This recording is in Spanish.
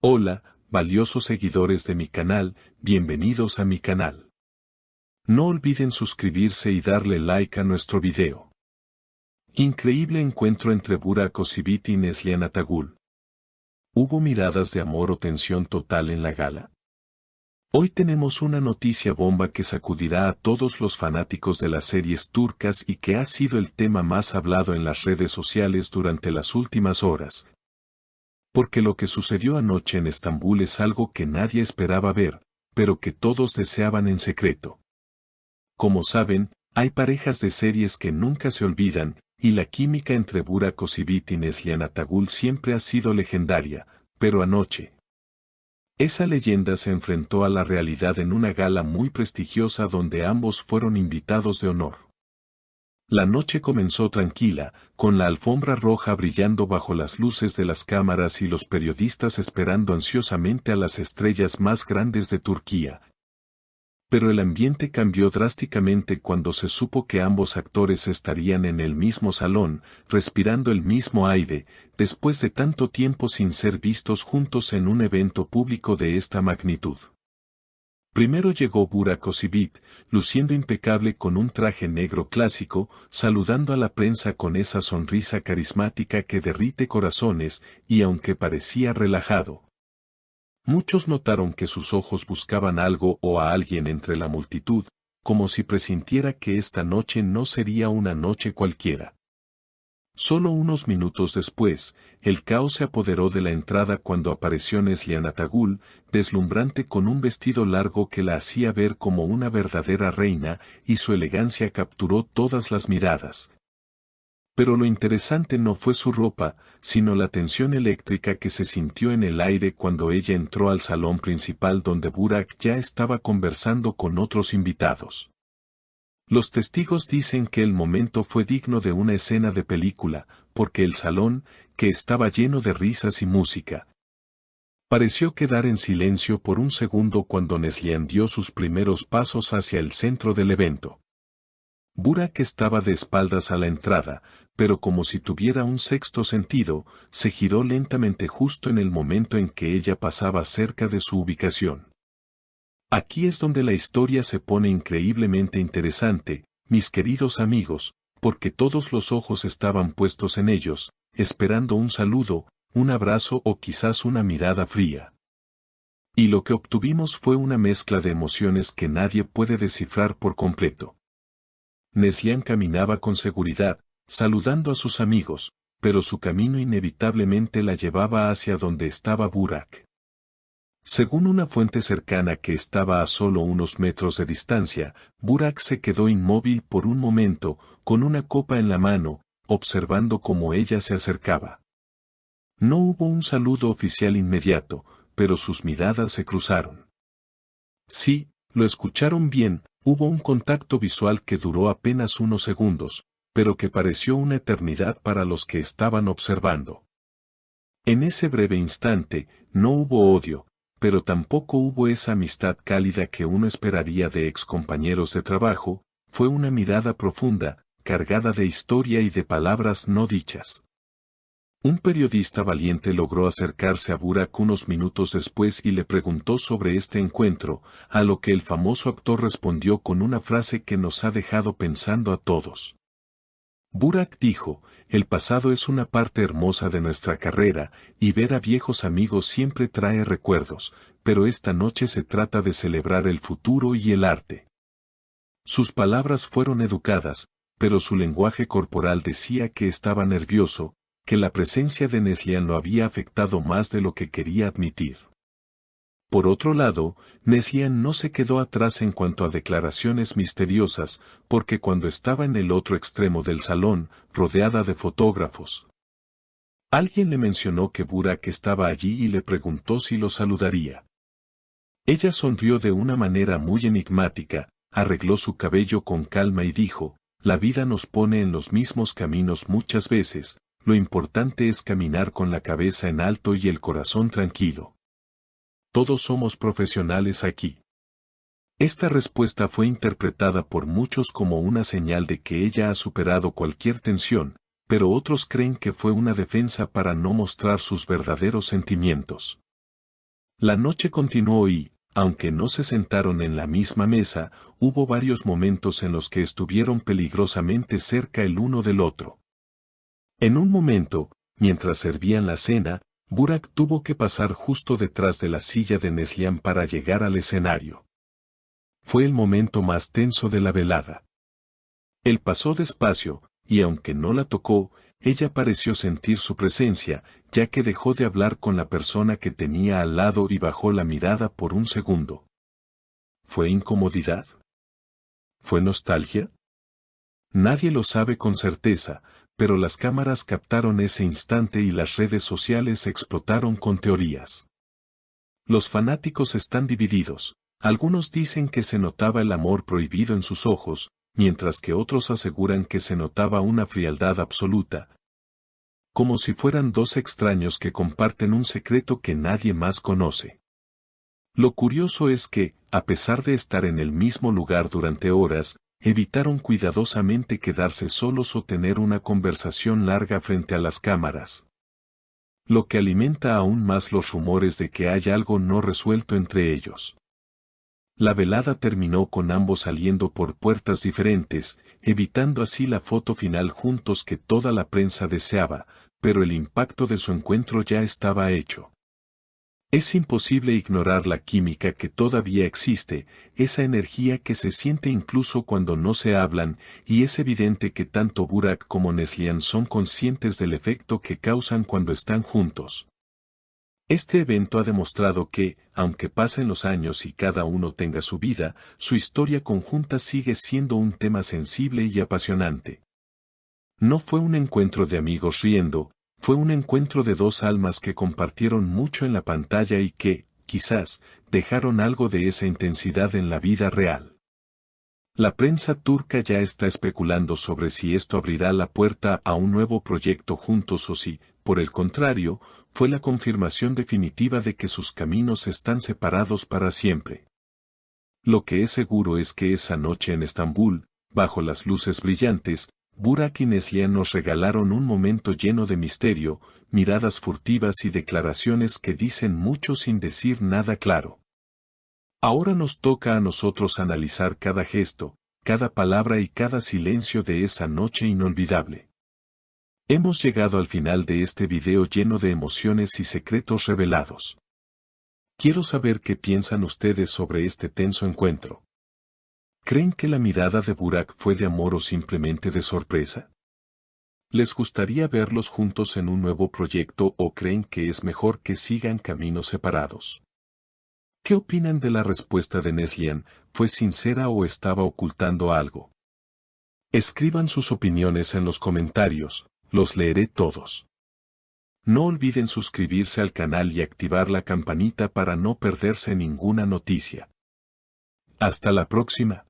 Hola, valiosos seguidores de mi canal, bienvenidos a mi canal. No olviden suscribirse y darle like a nuestro video. Increíble encuentro entre Burak Özçivit y Neslihan Atagül. ¿Hubo miradas de amor o tensión total en la gala? Hoy tenemos una noticia bomba que sacudirá a todos los fanáticos de las series turcas y que ha sido el tema más hablado en las redes sociales durante las últimas horas. Porque lo que sucedió anoche en Estambul es algo que nadie esperaba ver, pero que todos deseaban en secreto. Como saben, hay parejas de series que nunca se olvidan, y la química entre Burak Özçivit y Neslihan Atagül siempre ha sido legendaria, pero anoche, esa leyenda se enfrentó a la realidad en una gala muy prestigiosa donde ambos fueron invitados de honor. La noche comenzó tranquila, con la alfombra roja brillando bajo las luces de las cámaras y los periodistas esperando ansiosamente a las estrellas más grandes de Turquía. Pero el ambiente cambió drásticamente cuando se supo que ambos actores estarían en el mismo salón, respirando el mismo aire, después de tanto tiempo sin ser vistos juntos en un evento público de esta magnitud. Primero llegó Burak Özçivit, luciendo impecable con un traje negro clásico, saludando a la prensa con esa sonrisa carismática que derrite corazones, y aunque parecía relajado, muchos notaron que sus ojos buscaban algo o a alguien entre la multitud, como si presintiera que esta noche no sería una noche cualquiera. Solo unos minutos después, el caos se apoderó de la entrada cuando apareció Neslihan Atagül, deslumbrante con un vestido largo que la hacía ver como una verdadera reina, y su elegancia capturó todas las miradas. Pero lo interesante no fue su ropa, sino la tensión eléctrica que se sintió en el aire cuando ella entró al salón principal donde Burak ya estaba conversando con otros invitados. Los testigos dicen que el momento fue digno de una escena de película, porque el salón, que estaba lleno de risas y música, pareció quedar en silencio por un segundo cuando Neslihan dio sus primeros pasos hacia el centro del evento. Burak estaba de espaldas a la entrada, pero como si tuviera un sexto sentido, se giró lentamente justo en el momento en que ella pasaba cerca de su ubicación. Aquí es donde la historia se pone increíblemente interesante, mis queridos amigos, porque todos los ojos estaban puestos en ellos, esperando un saludo, un abrazo o quizás una mirada fría. Y lo que obtuvimos fue una mezcla de emociones que nadie puede descifrar por completo. Neslihan caminaba con seguridad, saludando a sus amigos, pero su camino inevitablemente la llevaba hacia donde estaba Burak. Según una fuente cercana que estaba a solo unos metros de distancia, Burak se quedó inmóvil por un momento, con una copa en la mano, observando cómo ella se acercaba. No hubo un saludo oficial inmediato, pero sus miradas se cruzaron. Sí, lo escucharon bien, hubo un contacto visual que duró apenas unos segundos, pero que pareció una eternidad para los que estaban observando. En ese breve instante, no hubo odio, pero tampoco hubo esa amistad cálida que uno esperaría de excompañeros de trabajo, fue una mirada profunda, cargada de historia y de palabras no dichas. Un periodista valiente logró acercarse a Burak unos minutos después y le preguntó sobre este encuentro, a lo que el famoso actor respondió con una frase que nos ha dejado pensando a todos. Burak dijo, el pasado es una parte hermosa de nuestra carrera, y ver a viejos amigos siempre trae recuerdos, pero esta noche se trata de celebrar el futuro y el arte. Sus palabras fueron educadas, pero su lenguaje corporal decía que estaba nervioso, que la presencia de Neslihan lo había afectado más de lo que quería admitir. Por otro lado, Neslihan no se quedó atrás en cuanto a declaraciones misteriosas, porque cuando estaba en el otro extremo del salón, rodeada de fotógrafos, alguien le mencionó que Burak estaba allí y le preguntó si lo saludaría. Ella sonrió de una manera muy enigmática, arregló su cabello con calma y dijo, la vida nos pone en los mismos caminos muchas veces, lo importante es caminar con la cabeza en alto y el corazón tranquilo. Todos somos profesionales aquí. Esta respuesta fue interpretada por muchos como una señal de que ella ha superado cualquier tensión, pero otros creen que fue una defensa para no mostrar sus verdaderos sentimientos. La noche continuó y, aunque no se sentaron en la misma mesa, hubo varios momentos en los que estuvieron peligrosamente cerca el uno del otro. En un momento, mientras servían la cena, Burak tuvo que pasar justo detrás de la silla de Neslihan para llegar al escenario. Fue el momento más tenso de la velada. Él pasó despacio, y aunque no la tocó, ella pareció sentir su presencia, ya que dejó de hablar con la persona que tenía al lado y bajó la mirada por un segundo. ¿Fue incomodidad? ¿Fue nostalgia? Nadie lo sabe con certeza, pero las cámaras captaron ese instante y las redes sociales explotaron con teorías. Los fanáticos están divididos. Algunos dicen que se notaba el amor prohibido en sus ojos, mientras que otros aseguran que se notaba una frialdad absoluta. Como si fueran dos extraños que comparten un secreto que nadie más conoce. Lo curioso es que, a pesar de estar en el mismo lugar durante horas, evitaron cuidadosamente quedarse solos o tener una conversación larga frente a las cámaras. Lo que alimenta aún más los rumores de que hay algo no resuelto entre ellos. La velada terminó con ambos saliendo por puertas diferentes, evitando así la foto final juntos que toda la prensa deseaba, pero el impacto de su encuentro ya estaba hecho. Es imposible ignorar la química que todavía existe, esa energía que se siente incluso cuando no se hablan, y es evidente que tanto Burak como Neslihan son conscientes del efecto que causan cuando están juntos. Este evento ha demostrado que, aunque pasen los años y cada uno tenga su vida, su historia conjunta sigue siendo un tema sensible y apasionante. No fue un encuentro de amigos riendo, fue un encuentro de dos almas que compartieron mucho en la pantalla y que, quizás, dejaron algo de esa intensidad en la vida real. La prensa turca ya está especulando sobre si esto abrirá la puerta a un nuevo proyecto juntos o si, por el contrario, fue la confirmación definitiva de que sus caminos están separados para siempre. Lo que es seguro es que esa noche en Estambul, bajo las luces brillantes, Burak y Neslihan nos regalaron un momento lleno de misterio, miradas furtivas y declaraciones que dicen mucho sin decir nada claro. Ahora nos toca a nosotros analizar cada gesto, cada palabra y cada silencio de esa noche inolvidable. Hemos llegado al final de este video lleno de emociones y secretos revelados. Quiero saber qué piensan ustedes sobre este tenso encuentro. ¿Creen que la mirada de Burak fue de amor o simplemente de sorpresa? ¿Les gustaría verlos juntos en un nuevo proyecto o creen que es mejor que sigan caminos separados? ¿Qué opinan de la respuesta de Neslihan? ¿Fue sincera o estaba ocultando algo? Escriban sus opiniones en los comentarios, los leeré todos. No olviden suscribirse al canal y activar la campanita para no perderse ninguna noticia. Hasta la próxima.